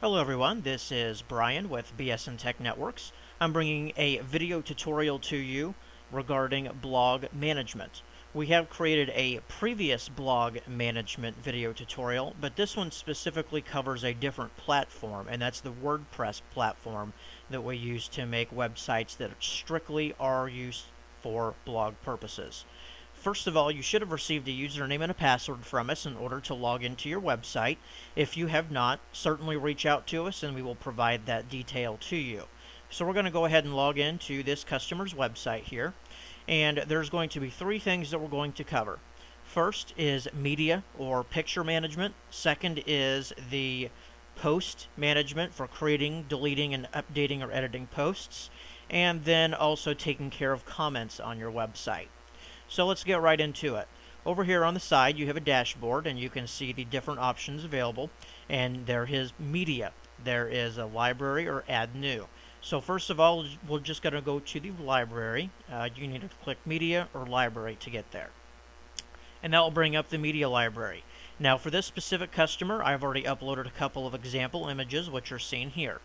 Hello everyone, this is Brian with BsnTech Networks. I'm bringing a video tutorial to you regarding blog management. We have created a previous blog management video tutorial, but this one specifically covers a different platform, and that's the WordPress platform that we use to make websites that strictly are used for blog purposes. First of all, you should have received a username and a password from us in order to log into your website. If you have not, certainly reach out to us and we will provide that detail to you. So we're going to go ahead and log into this customer's website here, and there's going to be three things that we're going to cover. First is media or picture management. Second is the post management for creating, deleting, and updating or editing posts, and then also taking care of comments on your website. So let's get right into it. Over here on the side you have a dashboard and you can see the different options available, and there is media. There is a library or add new. So first of all, we're just going to go to the library. You need to click media or library to get there. And that will bring up the media library. Now for this specific customer, I've already uploaded a couple of example images which are seen here.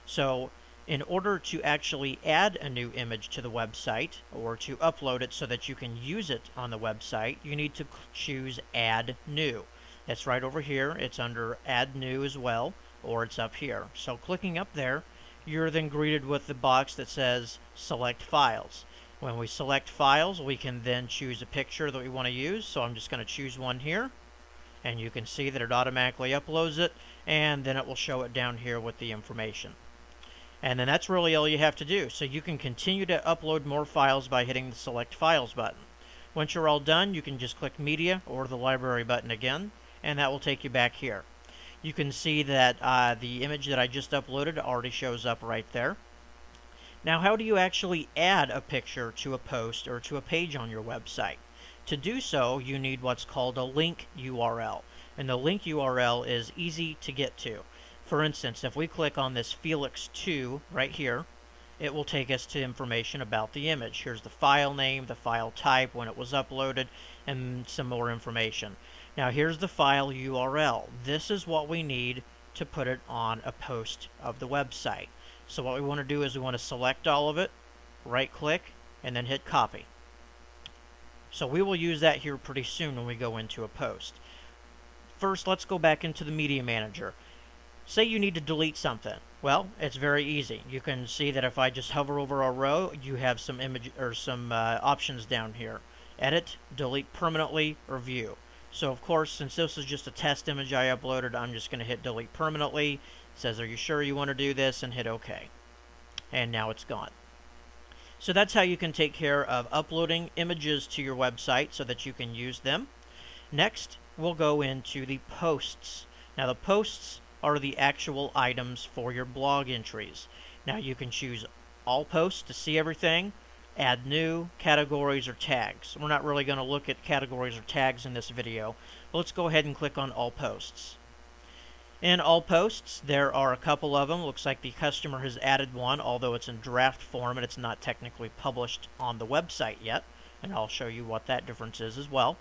So in order to actually add a new image to the website or to upload it so that you can use it on the website, you need to choose Add New. That's right over here. It's under Add New as well, or it's up here. So clicking up there, you're then greeted with the box that says Select Files. When we select files, we can then choose a picture that we want to use. So I'm just going to choose one here, and you can see that it automatically uploads it, and then it will show it down here with the information. And then that's really all you have to do. So you can continue to upload more files by hitting the Select Files button. Once you're all done, you can just click Media or the Library button again, and that will take you back here. You can see that the image that I just uploaded already shows up right there. Now, how do you actually add a picture to a post or to a page on your website? To do so, you need what's called a link URL, and the link URL is easy to get to. For instance, if we click on this Felix 2 right here, it will take us to information about the image. Here's the file name, the file type, when it was uploaded, and some more information. Now here's the file URL. This is what we need to put it on a post of the website. So what we want to do is we want to select all of it, right click, and then hit copy. So we will use that here pretty soon when we go into a post. First, let's go back into the Media Manager. Say you need to delete something. Well, it's very easy. You can see that if I just hover over a row, you have some image or some options down here: edit, delete permanently, or view. So of course, since this is just a test image I uploaded, I'm just going to hit delete permanently. It says, are you sure you want to do this, and hit OK. And now it's gone. So that's how you can take care of uploading images to your website so that you can use them. Next, we'll go into the posts. Now the posts are the actual items for your blog entries. Now you can choose all posts to see everything, add new, categories, or tags. We're not really going to look at categories or tags in this video, but let's go ahead and click on all posts. In all posts, there are a couple of them. Looks like the customer has added one, although it's in draft form and it's not technically published on the website yet, and I'll show you what that difference is as well.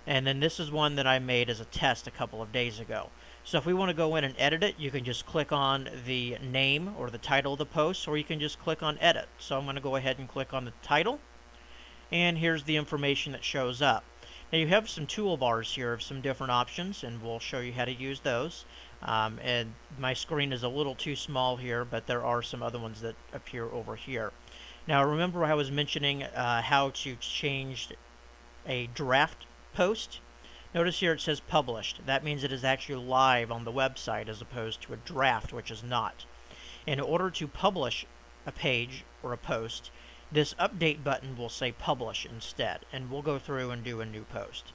And then this is one that I made as a test a couple of days ago. So if we want to go in and edit it, you can just click on the name or the title of the post, or you can just click on edit. So I'm going to go ahead and click on the title, and here's the information that shows up. Now you have some toolbars here of some different options, and we'll show you how to use those. And my screen is a little too small here, but there are some other ones that appear over here. Now remember I was mentioning how to change a draft post. Notice here it says published. That means it is actually live on the website as opposed to a draft, which is not. In order to publish a page or a post, this update button will say publish instead, and we'll go through and do a new post.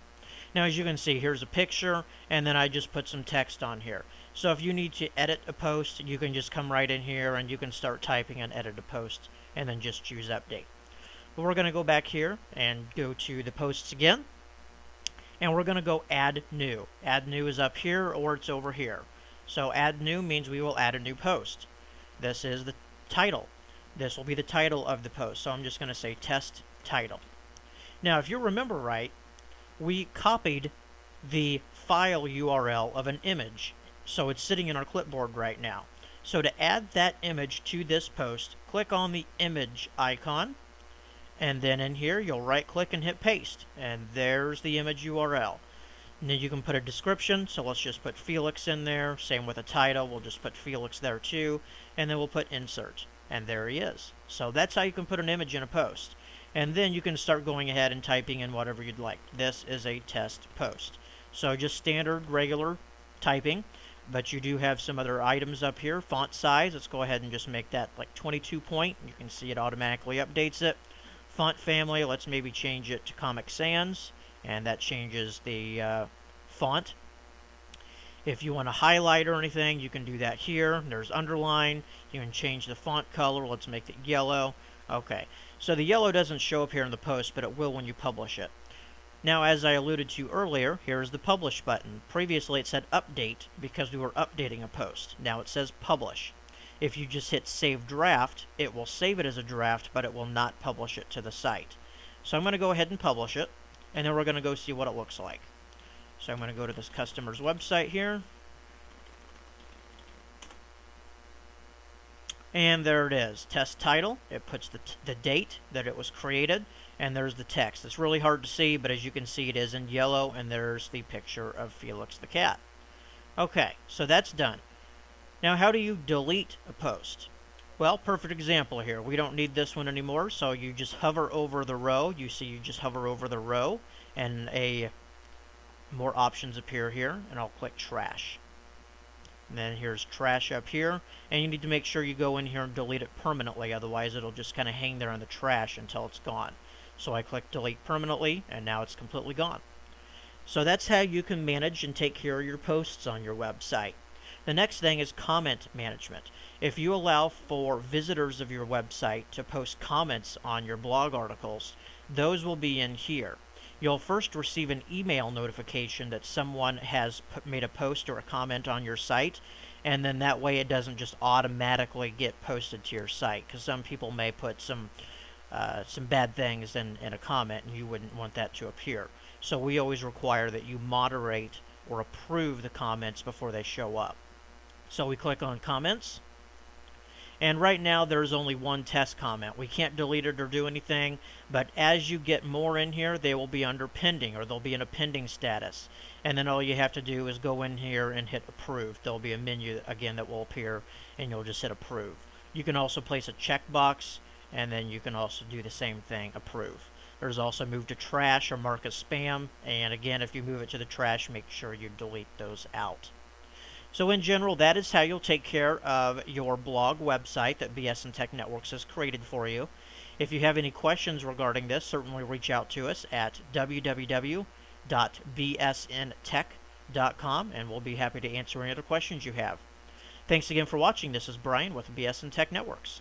Now as you can see, here's a picture, and then I just put some text on here. So if you need to edit a post, you can just come right in here and you can start typing and edit a post, and then just choose update. But we're going to go back here and go to the posts again. And we're going to go add new. Add new is up here or it's over here. So add new means we will add a new post. This is the title. This will be the title of the post. So I'm just going to say test title. Now if you remember right, we copied the file URL of an image So it's sitting in our clipboard right now. So to add that image to this post, click on the image icon, and then in here you'll right click and hit paste, and there's the image URL. And then you can put a description, so let's just put Felix in there. Same with a title, we'll just put Felix there too, and then we'll put insert, and there he is. So that's how you can put an image in a post. And then you can start going ahead and typing in whatever you'd like. This is a test post. So just standard, regular typing, but you do have some other items up here. Font size, let's go ahead and just make that like 22 point. You can see it automatically updates it. Font family, let's maybe change it to Comic Sans, and that changes the font. If you want to highlight or anything, you can do that here. There's underline. You can change the font color. Let's make it yellow. Okay, so the yellow doesn't show up here in the post, but it will when you publish it. Now, as I alluded to earlier, here's the publish button. Previously it said update because we were updating a post. Now it says publish. If you just hit save draft, it will save it as a draft, but it will not publish it to the site. So I'm going to go ahead and publish it, and then we're going to go see what it looks like. So I'm going to go to this customer's website here. And there it is, test title. It puts the date that it was created, and there's the text. It's really hard to see, but as you can see, it is in yellow, and there's the picture of Felix the cat. Okay, so that's done. Now, how do you delete a post? Well, perfect example here. We don't need this one anymore, so you just hover over the row. You see you just hover over the row, and more options appear here, and I'll click trash. And then here's trash up here, and you need to make sure you go in here and delete it permanently, otherwise it'll just kind of hang there in the trash until it's gone. So I click delete permanently, and now it's completely gone. So that's how you can manage and take care of your posts on your website. The next thing is comment management. If you allow for visitors of your website to post comments on your blog articles, those will be in here. You'll first receive an email notification that someone has made a post or a comment on your site, and then that way it doesn't just automatically get posted to your site, because some people may put some bad things in a comment, and you wouldn't want that to appear. So we always require that you moderate or approve the comments before they show up. So we click on comments, and right now there's only one test comment. We can't delete it or do anything, but as you get more in here, they will be under pending, or they'll be in a pending status. And then all you have to do is go in here and hit approve. There'll be a menu again that will appear, and you'll just hit approve. You can also place a checkbox, and then you can also do the same thing, approve. There's also move to trash or mark as spam, and again, if you move it to the trash, make sure you delete those out. So in general, that is how you'll take care of your blog website that BsnTech Networks has created for you. If you have any questions regarding this, certainly reach out to us at www.bsntech.com, and we'll be happy to answer any other questions you have. Thanks again for watching. This is Brian with BsnTech Networks.